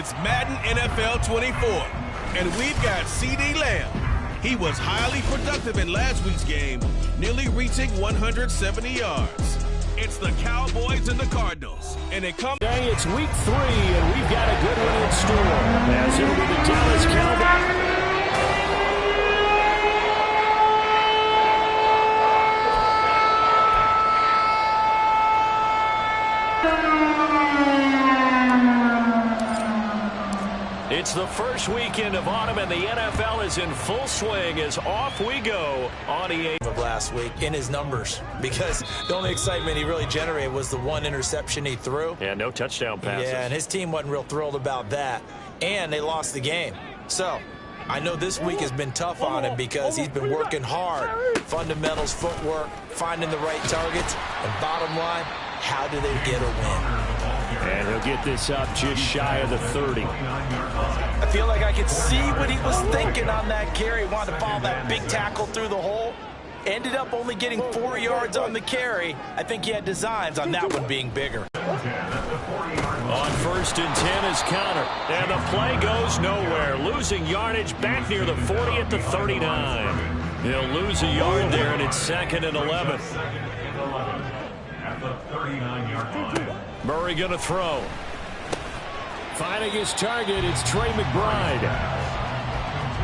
It's Madden NFL 24, and we've got CeeDee Lamb. He was highly productive in last week's game, nearly reaching 170 yards. It's the Cowboys and the Cardinals, and it comes... Today it's week 3, and we've got a good one in store, as it'll be the Dallas Cowboys. It's the first weekend of autumn, and the NFL is in full swing as off we go on EA. Of last week in his numbers, because the only excitement he really generated was the one interception he threw. Yeah, no touchdown passes. Yeah, and his team wasn't real thrilled about that, and they lost the game. So I know this week has been tough on him because he's been working hard. Fundamentals, footwork, finding the right targets, and bottom line, how do they get a win? And he'll get this up just shy of the 30. I feel like I could see what he was thinking on that carry. Wanted to follow that big tackle through the hole. Ended up only getting 4 yards on the carry. I think he had designs on that one being bigger. On 1st and 10 is counter. And the play goes nowhere. Losing yardage back near the 40 at the 39. He'll lose a yard there, and it's 2nd and 11. At the 39-yard line. Murray going to throw. Finding his target, it's Trey McBride.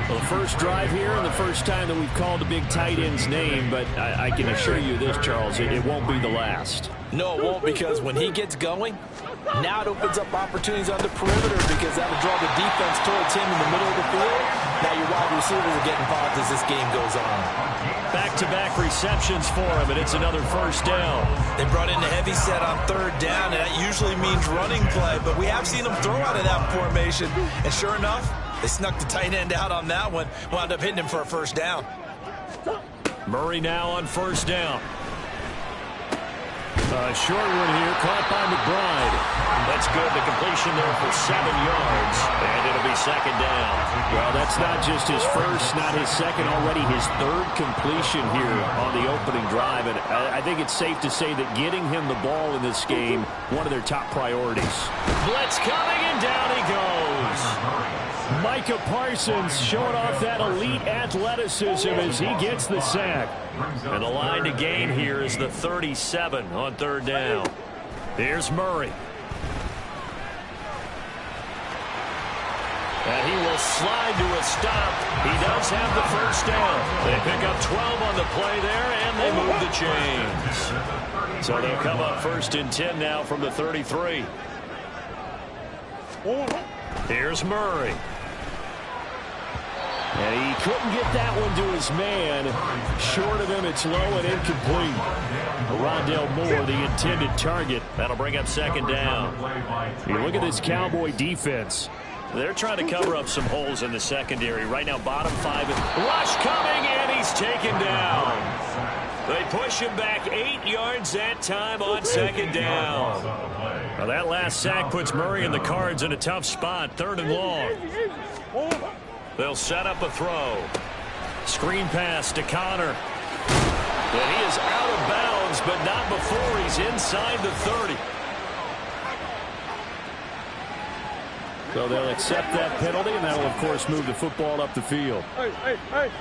Well, the first drive here and the first time that we've called the big tight end's name, but I can assure you this, Charles, it won't be the last. No, it won't, because when he gets going, now it opens up opportunities on the perimeter because that'll draw the defense towards him in the middle of the field. Now your wide receivers are getting involved as this game goes on. Back-to-back receptions for him, and it's another first down. They brought in a heavy set on 3rd down, and that usually means running play, but we have seen them throw out of that formation, and sure enough, they snuck the tight end out on that one, wound up hitting him for a first down. Murray now on 1st down. A short one here, caught by McBride. That's good. The completion there for 7 yards, and it'll be 2nd down. Well, that's not just his first, not his second, already his 3rd completion here on the opening drive. And I think it's safe to say that getting him the ball in this game, one of their top priorities. Blitz coming, and down he goes. Micah Parsons showing off that elite athleticism as he gets the sack. And the line to gain here is the 37 on 3rd down. Here's Murray. And he will slide to a stop. He does have the first down. They pick up 12 on the play there, and they move the chains. So they'll come up 1st and 10 now from the 33. Here's Murray. And he couldn't get that one to his man. Short of him, it's low and incomplete. Rondale Moore, the intended target. That'll bring up 2nd down. You look at this Cowboy defense. They're trying to cover up some holes in the secondary. Right now, bottom 5. Rush coming, and he's taken down. They push him back 8 yards that time on 2nd down. Now that last sack puts Murray and the Cards in a tough spot. 3rd and long. They'll set up a throw. Screen pass to Connor. And he is out of bounds, but not before he's inside the 30. So they'll accept that penalty, and that'll, of course, move the football up the field. Hey.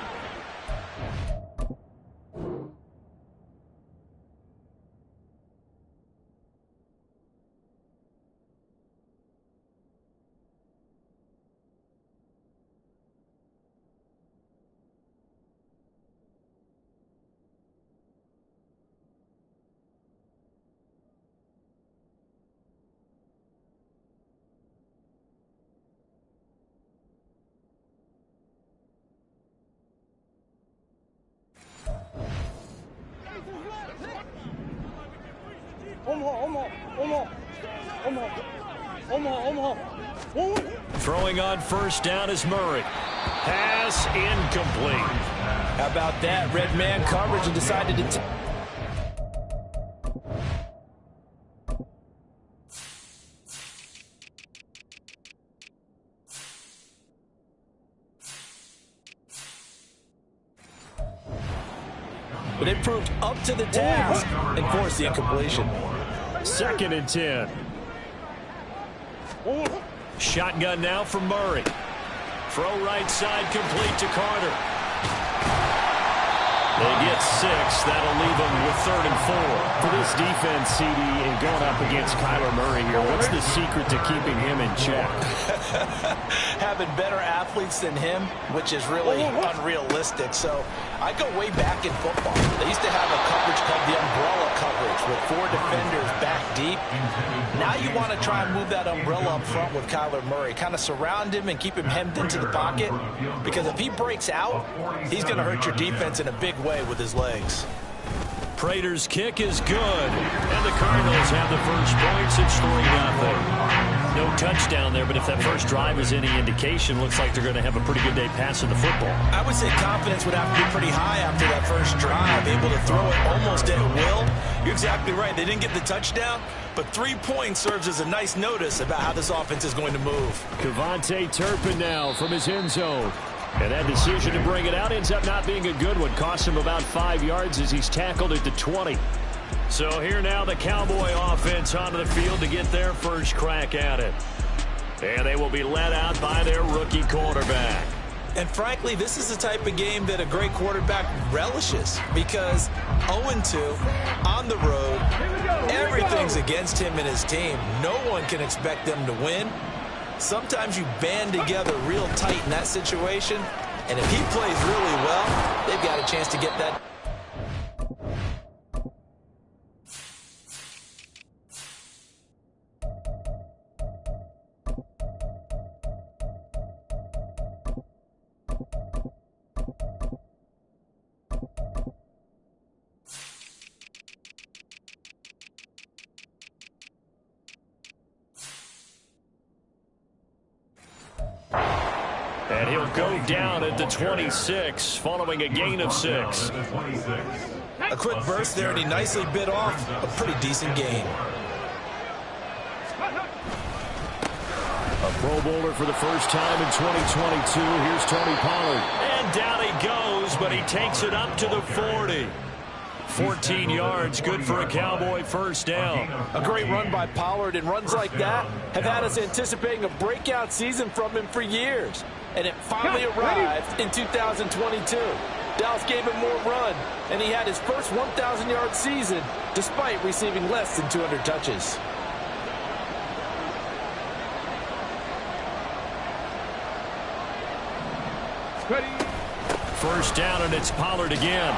Throwing on 1st down is Murray. Pass incomplete. How about that? Red man coverage and decided to... But they proved up to the task and forced the incompletion. 2nd and 10. Shotgun now for Murray. Throw right side complete to Carter. They get 6. That'll leave them with 3rd and 4. For this defense, CD, and going up against Kyler Murray here, what's the secret to keeping him in check? Having better athletes than him, which is really unrealistic. So I go way back in football. They used to have a coverage called the umbrella coverage with 4 defenders back deep. Now you want to try and move that umbrella up front with Kyler Murray. Kind of surround him and keep him hemmed into the pocket. Because if he breaks out, he's going to hurt your defense in a big way with his legs. Prater's kick is good. And the Cardinals have the first points. It's 3-0. No touchdown there, but if that first drive is any indication, looks like they're going to have a pretty good day passing the football. I would say confidence would have to be pretty high after that first drive, able to throw it almost at will. You're exactly right. They didn't get the touchdown, but 3 points serves as a nice notice about how this offense is going to move. KaVontae Turpin now from his end zone. And that decision to bring it out ends up not being a good one. Cost him about 5 yards as he's tackled at the 20. So here now the Cowboy offense onto the field to get their first crack at it. And they will be led out by their rookie quarterback. And frankly, this is the type of game that a great quarterback relishes because 0-2 on the road, everything's against him and his team. No one can expect them to win. Sometimes you band together real tight in that situation, and if he plays really well, they've got a chance to get that. And he'll go down at the 26 following a gain of 6. A quick burst there, and he nicely bit off a pretty decent gain. A Pro Bowler for the first time in 2022. Here's Tony Pollard. And down he goes, but he takes it up to the 40. 14 yards, good for a Cowboy first down. A great run by Pollard, and runs like that have had us anticipating a breakout season from him for years. And it finally arrived in 2022. Dallas gave him more run, and he had his first 1,000-yard season despite receiving less than 200 touches. First down, and it's Pollard again.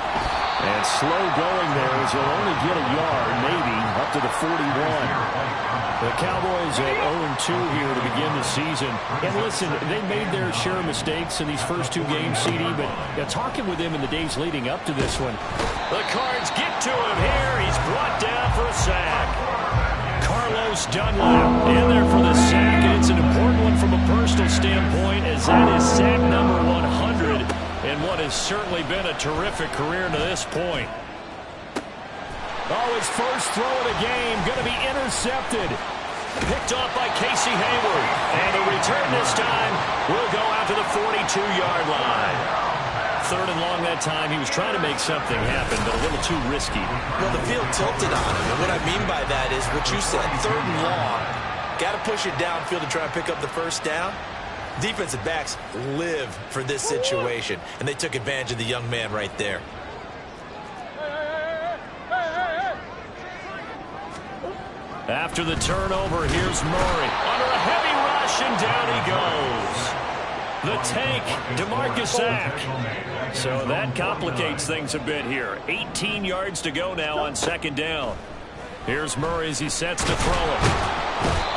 And slow going there as he'll only get a yard, maybe, up to the 41. The Cowboys at 0-2 here to begin the season. And listen, they made their share of mistakes in these first 2 games, CD, but talking with them in the days leading up to this one, the Cards get to him here. He's brought down for a sack. Carlos Dunlap in there for the sack, and it's an important one from a personal standpoint as that is sack number 100 in what has certainly been a terrific career to this point. Oh, his first throw of the game going to be intercepted. Picked off by Casey Hayward. And the return this time will go out to the 42-yard line. 3rd and long that time. He was trying to make something happen, but a little too risky. Well, the field tilted on him. And what I mean by that is what you said, 3rd and long. Got to push it downfield to try and pick up the first down. Defensive backs live for this situation, and they took advantage of the young man right there. After the turnover, here's Murray. Under a heavy rush, and down he goes. The tank, DeMarcus Sack. So that complicates things a bit here. 18 yards to go now on 2nd down. Here's Murray as he sets to throw it.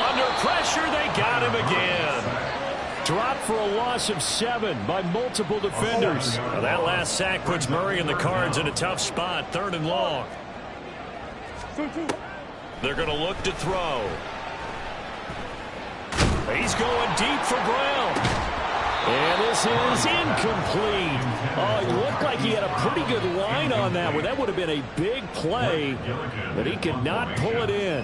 Under pressure, they got him again. Dropped for a loss of 7 by multiple defenders. Now that last sack puts Murray and the Cards in a tough spot. 3rd and long. They're going to look to throw. He's going deep for Brown. And this is incomplete. Oh, it looked like he had a pretty good line on that one. That would have been a big play, but he could not pull it in.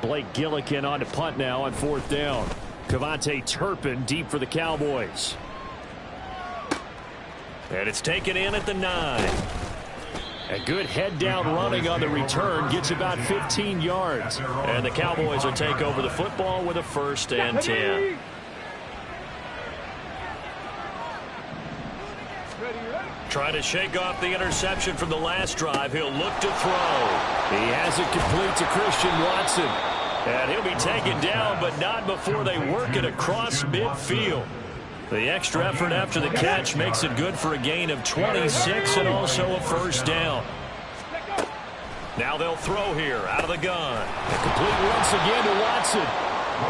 Blake Gillikin on to punt now on 4th down. KaVontae Turpin deep for the Cowboys. And it's taken in at the 9. A good head-down running on the return gets about 15 yards. And the Cowboys will take over the football with a 1st and 10. Trying to shake off the interception from the last drive. He'll look to throw. He has it complete to Christian Watson. And he'll be taken down, but not before they work it across midfield. The extra effort after the catch makes it good for a gain of 26 and also a 1st down. Now they'll throw here out of the gun. Complete once again to Watson.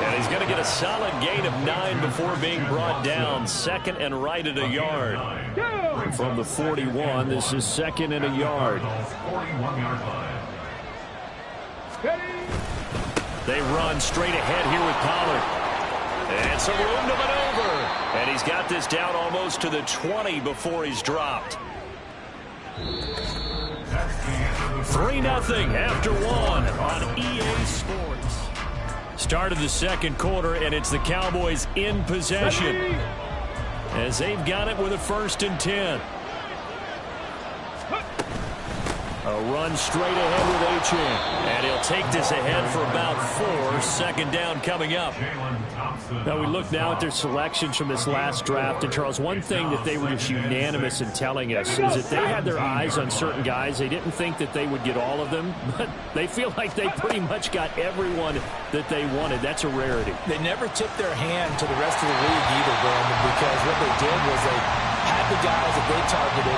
And he's going to get a solid gain of 9 before being brought down. 2nd and right at a yard. From the 41, this is 2nd and a yard. They run straight ahead here with Pollard. And some room to maneuver. And he's got this down almost to the 20 before he's dropped. 3-0 after 1 on EA Sports. Start of the 2nd quarter, and it's the Cowboys in possession as they've got it with a 1st and 10. A run straight ahead with Achane. And he'll take this ahead for about 4. 2nd down coming up. Now we look now at their selections from this last draft. And, Charles, one thing that they were just unanimous in telling us is that they had their eyes on certain guys. They didn't think that they would get all of them, but they feel like they pretty much got everyone that they wanted. That's a rarity. They never tipped their hand to the rest of the league either, Brandon, because what they did was they had the guys that they targeted,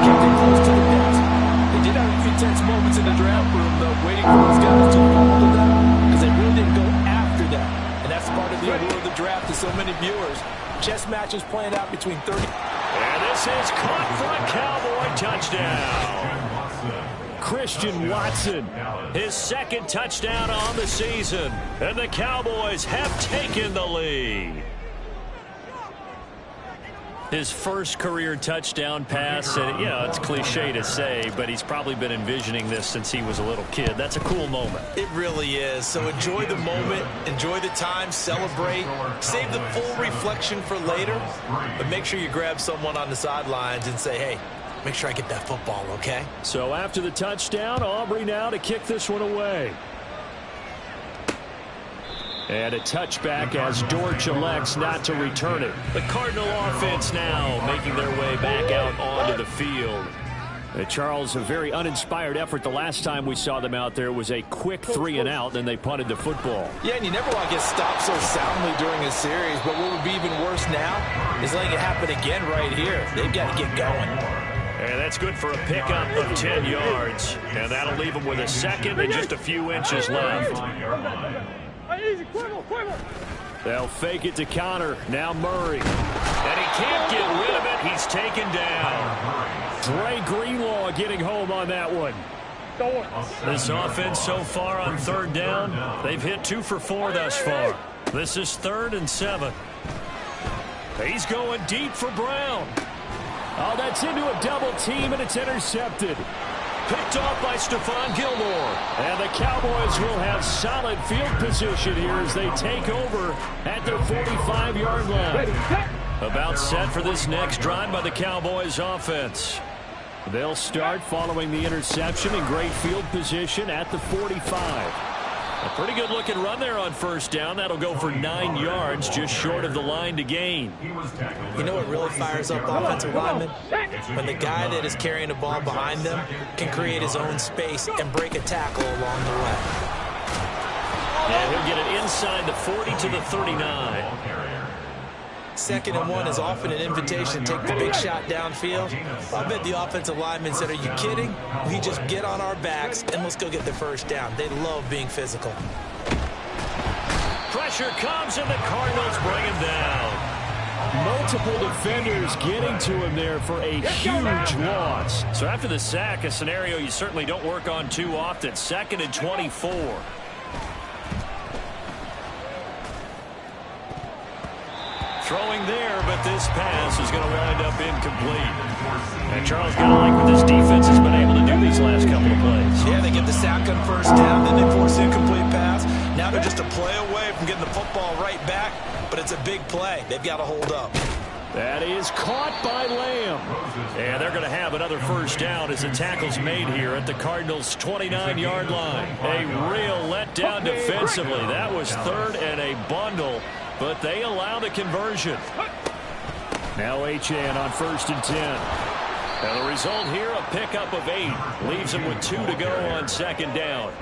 kept it close to the vest. They did have a few tense moments in the draft room, though, waiting for those guys to fall to them, because they really didn't go after them. And that's part of the allure of the draft to so many viewers. Chess matches playing out between 30. And this is caught for a Cowboy touchdown. Christian Watson, his 2nd touchdown on the season. And the Cowboys have taken the lead. His first career touchdown pass, and it's cliche to say, but he's probably been envisioning this since he was a little kid. That's a cool moment. It really is. So enjoy the moment, enjoy the time, celebrate, save the full reflection for later, but make sure you grab someone on the sidelines and say, hey, make sure I get that football, okay? So after the touchdown, Aubrey now to kick this one away. And a touchback as Dortch elects not to return it. The Cardinal offense now making their way back out onto the field. Charles, a very uninspired effort. The last time we saw them out there was a quick 3-and-out, then they punted the football. Yeah, and you never want to get stopped so soundly during a series, but what would be even worse now is letting it happen again right here. They've got to get going. And that's good for a pickup of 10 yards. And that'll leave them with a 2nd and just a few inches left. They'll fake it to Connor. Now Murray. And he can't get rid of it. He's taken down. Dre Greenlaw getting home on that one. This offense so far on 3rd down, they've hit 2 for 4 thus far. This is 3rd and 7. He's going deep for Brown. Oh, that's into a double team, and it's intercepted. Picked off by Stephon Gilmore. And the Cowboys will have solid field position here as they take over at their 45-yard line. About set for this next drive by the Cowboys offense. They'll start following the interception in great field position at the 45. A pretty good looking run there on 1st down. That'll go for 9 yards, just short of the line to gain. You know what really fires up offensive linemen? When the guy that is carrying the ball behind them can create his own space and break a tackle along the way. And he'll get it inside the 40 to the 39. 2nd and 1 is often an invitation to take the big shot downfield. I bet the offensive linemen said, are you kidding? We just get on our backs and let's go get the 1st down. They love being physical. Pressure comes and the Cardinals bring him down. Multiple defenders getting to him there for a huge loss. So after the sack, a scenario you certainly don't work on too often. 2nd and 24. Throwing there, but this pass is going to wind up incomplete. And Charles got to like what this defense has been able to do these last couple of plays. Yeah, they get the sack on 1st down, then they force the incomplete pass. Now they're just a play away from getting the football right back, but it's a big play. They've got to hold up. That is caught by Lamb. And they're going to have another first down as the tackle's made here at the Cardinals' 29-yard line. A real letdown defensively. That was third and a bundle, but they allow the conversion. Now Achane on 1st and 10. And the result here, a pickup of 8. Leaves him with 2 to go on 2nd down.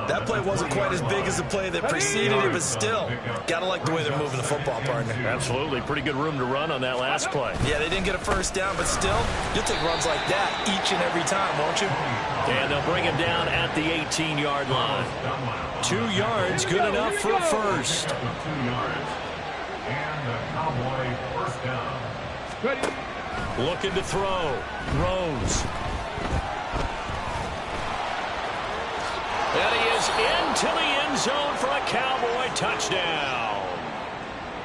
That play wasn't quite as big as the play that preceded it, but still, got to like the way they're moving the football, partner. Absolutely. Pretty good room to run on that last play. Yeah, they didn't get a first down, but still, you'll take runs like that each and every time, won't you? And they'll bring him down at the 18-yard line. 2 yards, good enough for a first. And the Cowboy first down. Ready. Looking to throw. Rose. And he is into the end zone for a Cowboy touchdown.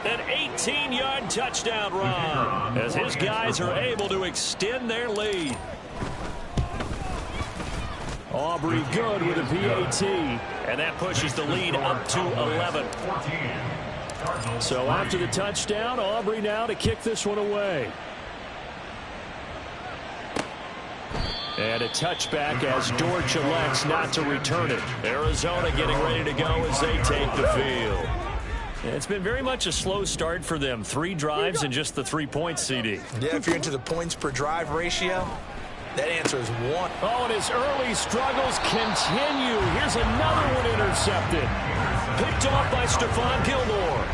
An 18-yard touchdown run as his guys are able to extend their lead. Aubrey good with a PAT, and that pushes the lead up to 11. So after the touchdown, Aubrey now to kick this one away. And a touchback as Dortch elects not to return it. Arizona getting ready to go as they take the field. It's been very much a slow start for them. 3 drives and just the 3 points, CD. Yeah, if you're into the points per drive ratio, that answer is 1. Oh, and his early struggles continue. Here's another one intercepted. Picked off by Stephon Gilmore.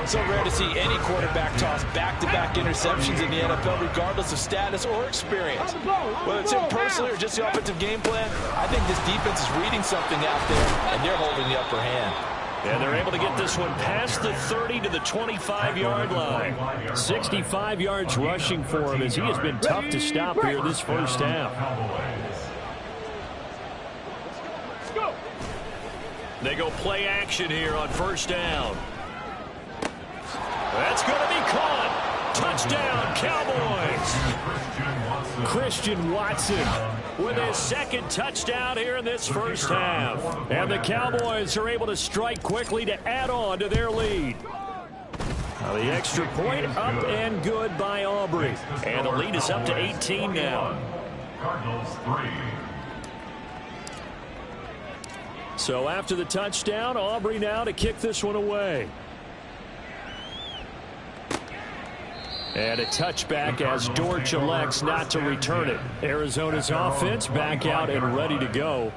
So rare to see any quarterback toss back-to-back interceptions in the NFL, regardless of status or experience. Whether it's him personally or just the offensive game plan, I think this defense is reading something out there, and they're holding the upper hand. And they're able to get this one past the 30 to the 25-yard line. 65 yards rushing for him as he has been tough to stop here this first half. They go play action here on 1st down. That's going to be caught. Touchdown, Cowboys. Christian Watson with his 2nd touchdown here in this first half. And the Cowboys are able to strike quickly to add on to their lead. Now the extra point up and good by Aubrey. And the lead is up to 18 now. Cardinals 3. So after the touchdown, Aubrey now to kick this one away. And a touchback as Dortch elects not to return it. Arizona's offense back out and ready to go.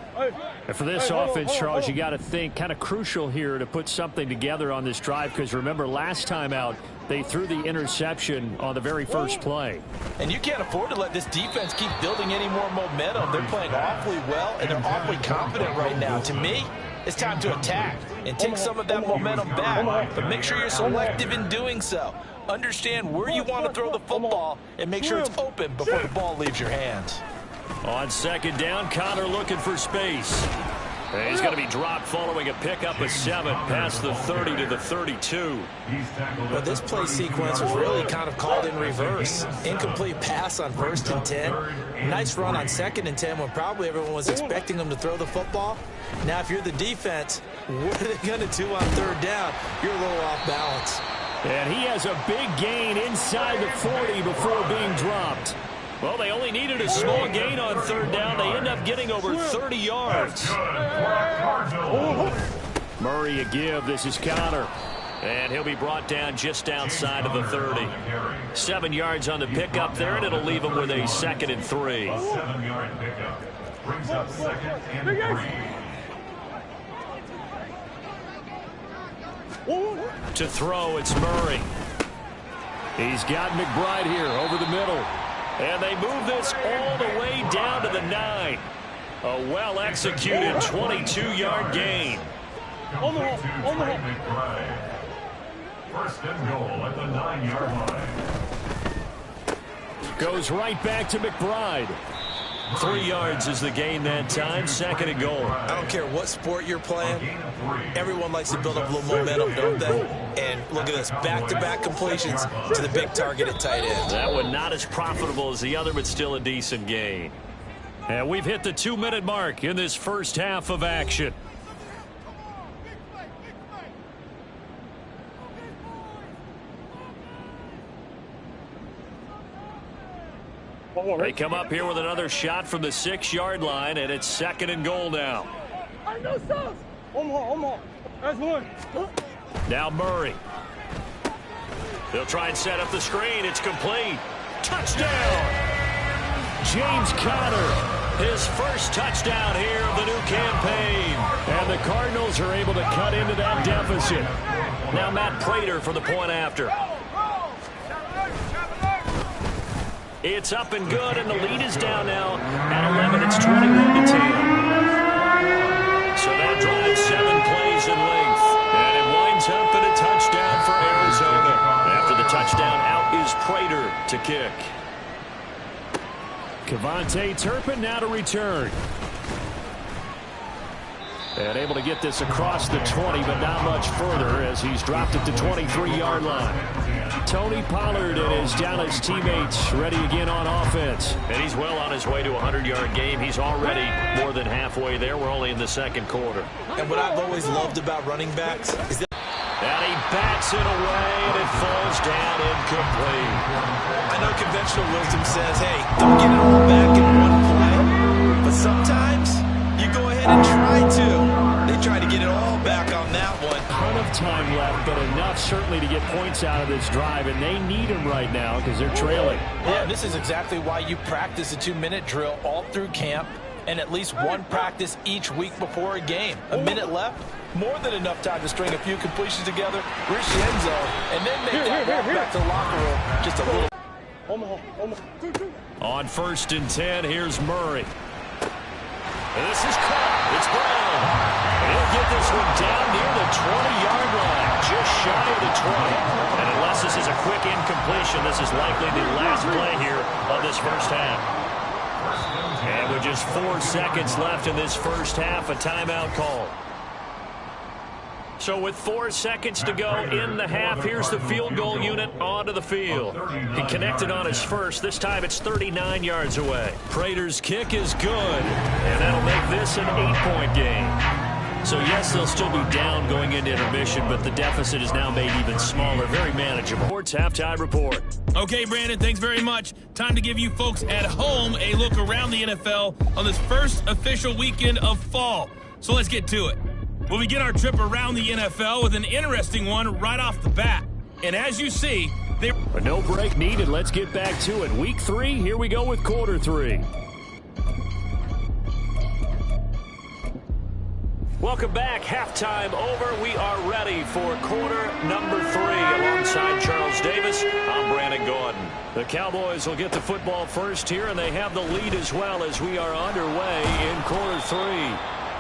And for this offense, Charles, you got to think kind of crucial here to put something together on this drive, because remember last time out they threw the interception on the very first play. And you can't afford to let this defense keep building any more momentum. They're playing awfully well, and they're awfully confident right now. To me, it's time to attack and take some of that momentum back. But make sure you're selective in doing so. Understand where you want to throw the football and make sure it's open before the ball leaves your hands. On 2nd down, Connor looking for space. And he's going to be dropped following a pickup of 7 past the 30 to the 32. But this play sequence was really kind of called in reverse. Incomplete pass on 1st and 10. Nice run on 2nd and 10 when probably everyone was expecting them to throw the football. Now, if you're the defense, what are they going to do on 3rd down? You're a little off balance. And he has a big gain inside the 40 before being dropped. Well, they only needed a small gain on 3rd down. They end up getting over 30 yards. Murray a give. This is Connor. And he'll be brought down just outside of the 30. 7 yards on the pickup there, and it'll leave him with a 2nd and 3. 7-yard pickup. Brings up 2nd and 3. To throw, it's Murray. He's got McBride here over the middle. And they move this all the way down to the 9. A well-executed 22-yard gain. McBride. 1st and goal at the 9-yard line. Goes right back to McBride. 3 yards is the gain that time. 2nd and goal. I don't care what sport you're playing. Everyone likes to build up a little momentum, don't they? And look at this, back-to-back completions to the big target at tight end. That one not as profitable as the other, but still a decent gain. And we've hit the 2-minute mark in this first half of action. They come up here with another shot from the 6-yard line, and it's 2nd and goal now. Now Murray. They'll try and set up the screen. It's complete. Touchdown! James Conner, his first touchdown here of the new campaign. And the Cardinals are able to cut into that deficit. Now Matt Prater for the point after. It's up and good, and the lead is down now at 11. It's 21-10. So that drives 7 plays in length. And it winds up in a touchdown for Arizona. After the touchdown, out is Prater to kick. KaVontae Turpin now to return. And able to get this across the 20, but not much further as he's dropped it to 23-yard line. Tony Pollard and his Dallas teammates ready again on offense. And he's well on his way to a 100-yard game. He's already more than halfway there. We're only in the 2nd quarter. And what I've always loved about running backs is that and he bats it away, and it falls down incomplete. I know conventional wisdom says, hey, don't get it all back in one play. But sometimes you go ahead and try to. They try to get it all back on that one. Ton of time left, but enough certainly to get points out of this drive, and they need them right now because they're trailing. Yeah, this is exactly why you practice a 2-minute drill all through camp and at least one practice each week before a game. A minute left, more than enough time to string a few completions together, reach the end zone, and then make that walk back to the locker room just a little. On 1st and 10, here's Murray. This is caught. It's Brown. And he'll get this one down near the 20-yard line, just shy of the 20. And unless this is a quick incompletion, this is likely the last play here of this first half. And with just 4 seconds left in this first half, a timeout call. So with 4 seconds to go in the half, here's the field goal unit onto the field. He connected on his first. This time it's 39 yards away. Prater's kick is good, and that'll make this an 8-point game. So yes, they'll still be down going into intermission, but the deficit is now made even smaller, very manageable. Sports Halftime Report. Okay, Brandon, thanks very much. Time to give you folks at home a look around the NFL on this first official weekend of fall. So let's get to it. We'll begin our trip around the NFL with an interesting one right off the bat. And as you see, but no break needed. Let's get back to it. Week 3, here we go with quarter 3. Welcome back. Halftime over. We are ready for quarter number 3. Alongside Charles Davis, I'm Brandon Gordon. The Cowboys will get the football first here, and they have the lead as well as we are underway in quarter 3.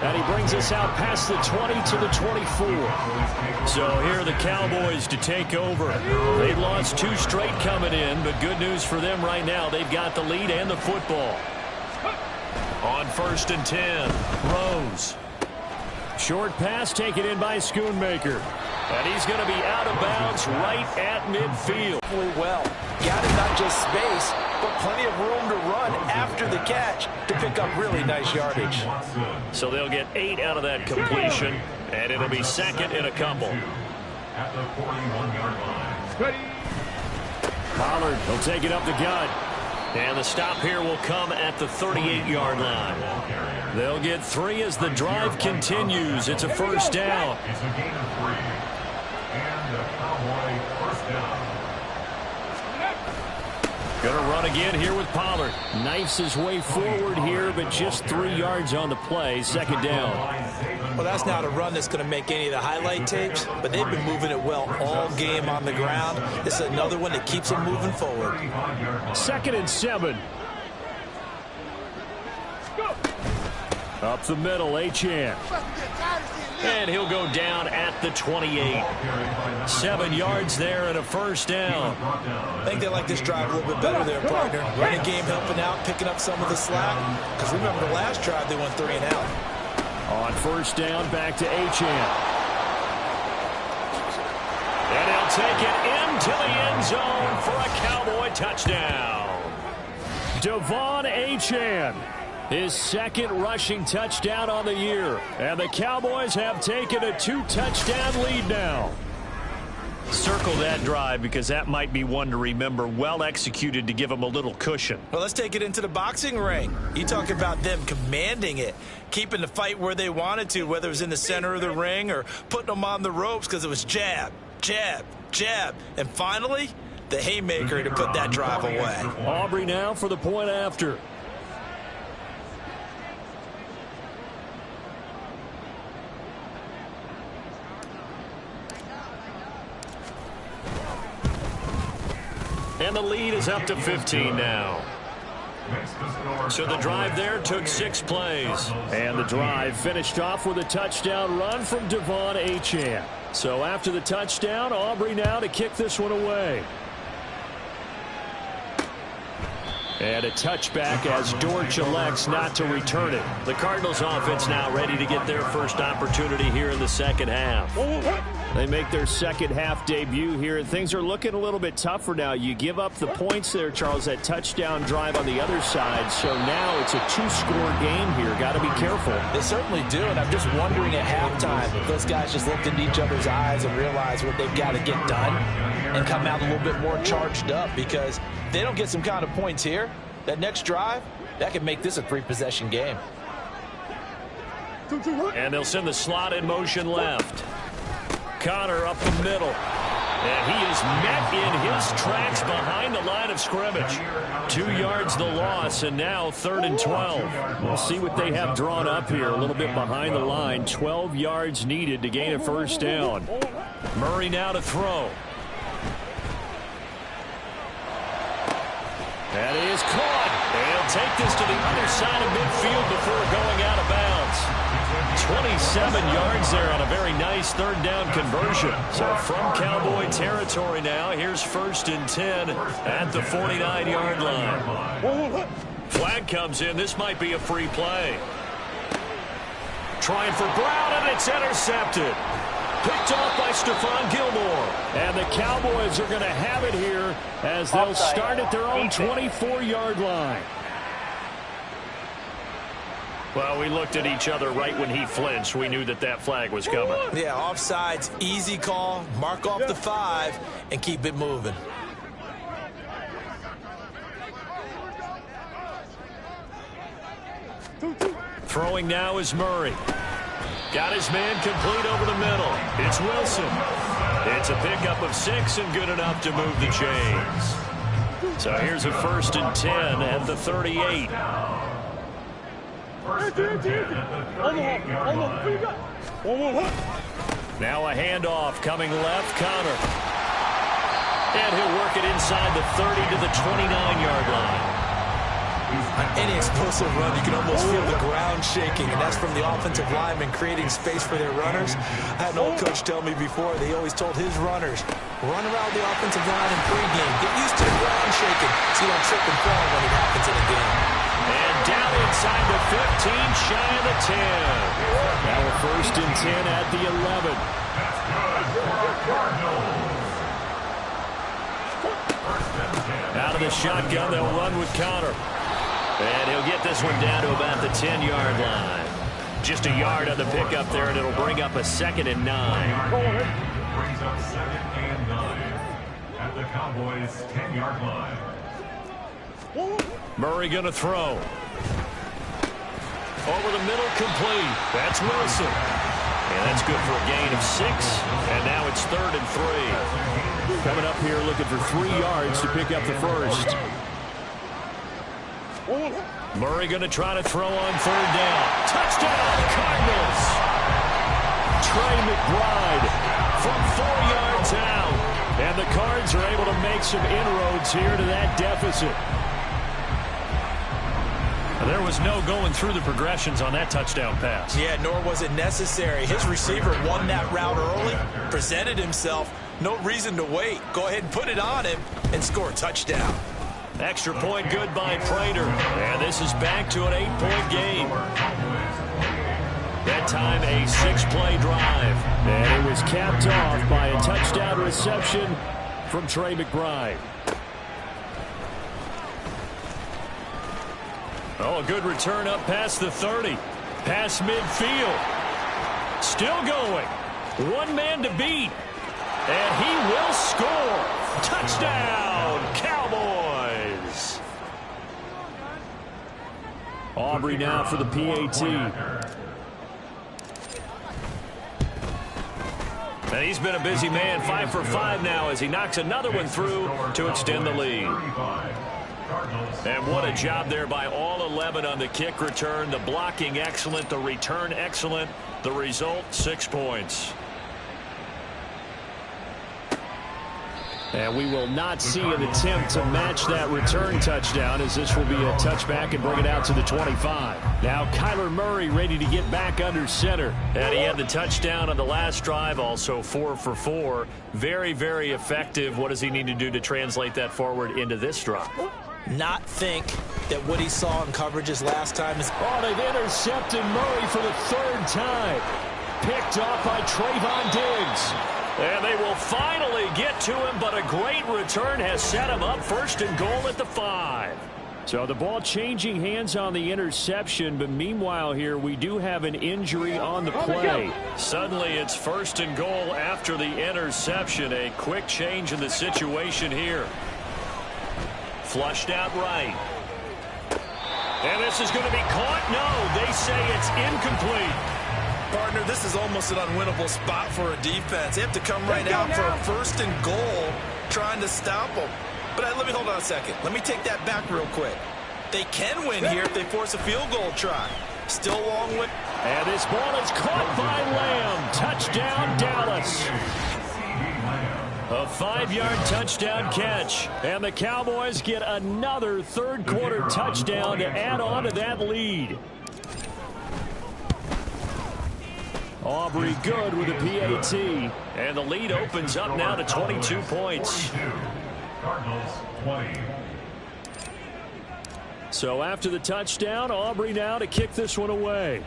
And he brings us out past the 20 to the 24. So here are the Cowboys to take over. They've lost 2 straight coming in, but good news for them right now. They've got the lead and the football. On 1st and 10, Rose. Short pass taken in by Schoonmaker. And he's going to be out of bounds right at midfield. Well, got it, not just space, but plenty of room to run after the catch to pick up really nice yardage. So they'll get 8 out of that completion, and it'll be 2nd and a couple. At the 41-yard line. Pollard will take it up the gut. And the stop here will come at the 38-yard line. They'll get 3 as the drive continues. It's a first down. It's a gain of 3. And the Cowboy first down. Going to run again here with Pollard. Knifes his way forward here, but just 3 yards on the play. 2nd down. Well, that's not a run that's going to make any of the highlight tapes, but they've been moving it well all game on the ground. This is another one that keeps them moving forward. 2nd and 7. Up the middle, Achane. And he'll go down at the 28. 7 yards there and a first down. I think they like this drive a little bit better there, partner. Running game helping out, picking up some of the slack. Because remember the last drive, they went 3 and out. On first down, back to Achane. And he'll take it into the end zone for a Cowboy touchdown. Devon Achane. His 2nd rushing touchdown on the year. And the Cowboys have taken a 2-touchdown lead now. Circle that drive because that might be one to remember. Well executed to give them a little cushion. Well, let's take it into the boxing ring. You talk about them commanding it, keeping the fight where they wanted to, whether it was in the center of the ring or putting them on the ropes because it was jab, jab, jab. And finally, the haymaker to put that drive away. Aubrey now for the point after. And the lead is up to 15 now. So the drive there took 6 plays. And the drive finished off with a touchdown run from Devon Achane. So after the touchdown, Aubrey now to kick this one away. And a touchback as Dortch elects not to return it. The Cardinals offense now ready to get their first opportunity here in the second half. They make their second half debut here, and things are looking a little bit tougher now. You give up the points there, Charles, that touchdown drive on the other side. So now it's a 2-score game here. Got to be careful. They certainly do, and I'm just wondering at halftime if those guys just looked into each other's eyes and realized what they've got to get done and come out a little bit more charged up, because if they don't get some kind of points here, that next drive, that could make this a 3-possession game. And they'll send the slot in motion left. Connor up the middle. And he is met in his tracks behind the line of scrimmage. 2 yards the loss, and now 3rd and 12. We'll see what they have drawn up here. A little bit behind the line. 12 yards needed to gain a first down. Murray now to throw. That is caught. They'll take this to the other side of midfield before going out of bounds. 27 yards there on a very nice 3rd down conversion. So from Cowboy territory now, here's 1st and 10 at the 49-yard line. Flag comes in. This might be a free play. Trying for Brown, and it's intercepted. Picked off by Stephon Gilmore. And the Cowboys are going to have it here as they'll start at their own 24-yard line. Well, we looked at each other right when he flinched. We knew that that flag was coming. Yeah, offsides, easy call. Mark off the 5 and keep it moving. Throwing now is Murray. Got his man complete over the middle. It's Wilson. It's a pickup of 6 and good enough to move the chains. So here's a 1st and 10 at the 38. Now a handoff coming left, Connor. And he'll work it inside the 30 to the 29-yard line. On any explosive run, you can almost feel the ground shaking, and that's from the offensive linemen creating space for their runners. I had an old coach tell me before, they always told his runners, run around the offensive line in pregame. Get used to the ground shaking so you don't trip and fall when it happens in a game. And down inside the 15, shy of the 10. Now a 1st and 10 at the 11. Out of the shotgun, they'll run with Connor. And he'll get this one down to about the 10-yard line. Just a yard on the pickup there, and it'll bring up a 2nd and 9. Brings up 2nd and 9 at the Cowboys' 10-yard line. Murray going to throw. Over the middle, complete. That's Wilson. And that's good for a gain of 6. And now it's 3rd and 3. Coming up here looking for 3 yards to pick up the first. Murray going to try to throw on 3rd down. Touchdown, Cardinals! Trey McBride from 4 yards out. And the Cards are able to make some inroads here to that deficit. There was no going through the progressions on that touchdown pass. Yeah, nor was it necessary. His receiver won that route early, presented himself. No reason to wait. Go ahead and put it on him and score a touchdown. Extra point good by Prater. And this is back to an 8-point game. That time a 6-play drive. And it was capped off by a touchdown reception from Trey McBride. Oh, a good return up past the 30. Past midfield. Still going. One man to beat. And he will score. Touchdown, Cowboys. Aubrey now for the PAT. And he's been a busy man, 5 for 5 now as he knocks another one through to extend the lead. And what a job there by all 11 on the kick return. The blocking excellent, the return excellent. The result, 6 points. And we will not see an attempt to match that return touchdown, as this will be a touchback and bring it out to the 25. Now Kyler Murray ready to get back under center. And he had the touchdown on the last drive, also 4 for 4. Very, very effective. What does he need to do to translate that forward into this drive? Not think that what he saw in coverages last time is... Oh, they've intercepted Murray for the 3rd time. Picked off by Trayvon Diggs. And they will finally get to him, but a great return has set him up 1st and goal at the 5. So the ball changing hands on the interception, but meanwhile here we do have an injury on the play. Suddenly it's 1st and goal after the interception. A quick change in the situation here. Flushed out right. And this is going to be caught. No, they say it's incomplete. Partner, this is almost an unwinnable spot for a defense. They have to come right out for a 1st and goal trying to stop them. But let me hold on a second. Let me take that back real quick. They can win here if they force a field goal try. Still a long way. And this ball is caught by Lamb. Touchdown, Dallas. A 5-yard touchdown catch. And the Cowboys get another 3rd quarter touchdown to add on to that lead. Aubrey good with a PAT. And the lead opens up now to 22 points. Cardinals 20. So after the touchdown, Aubrey now to kick this one away.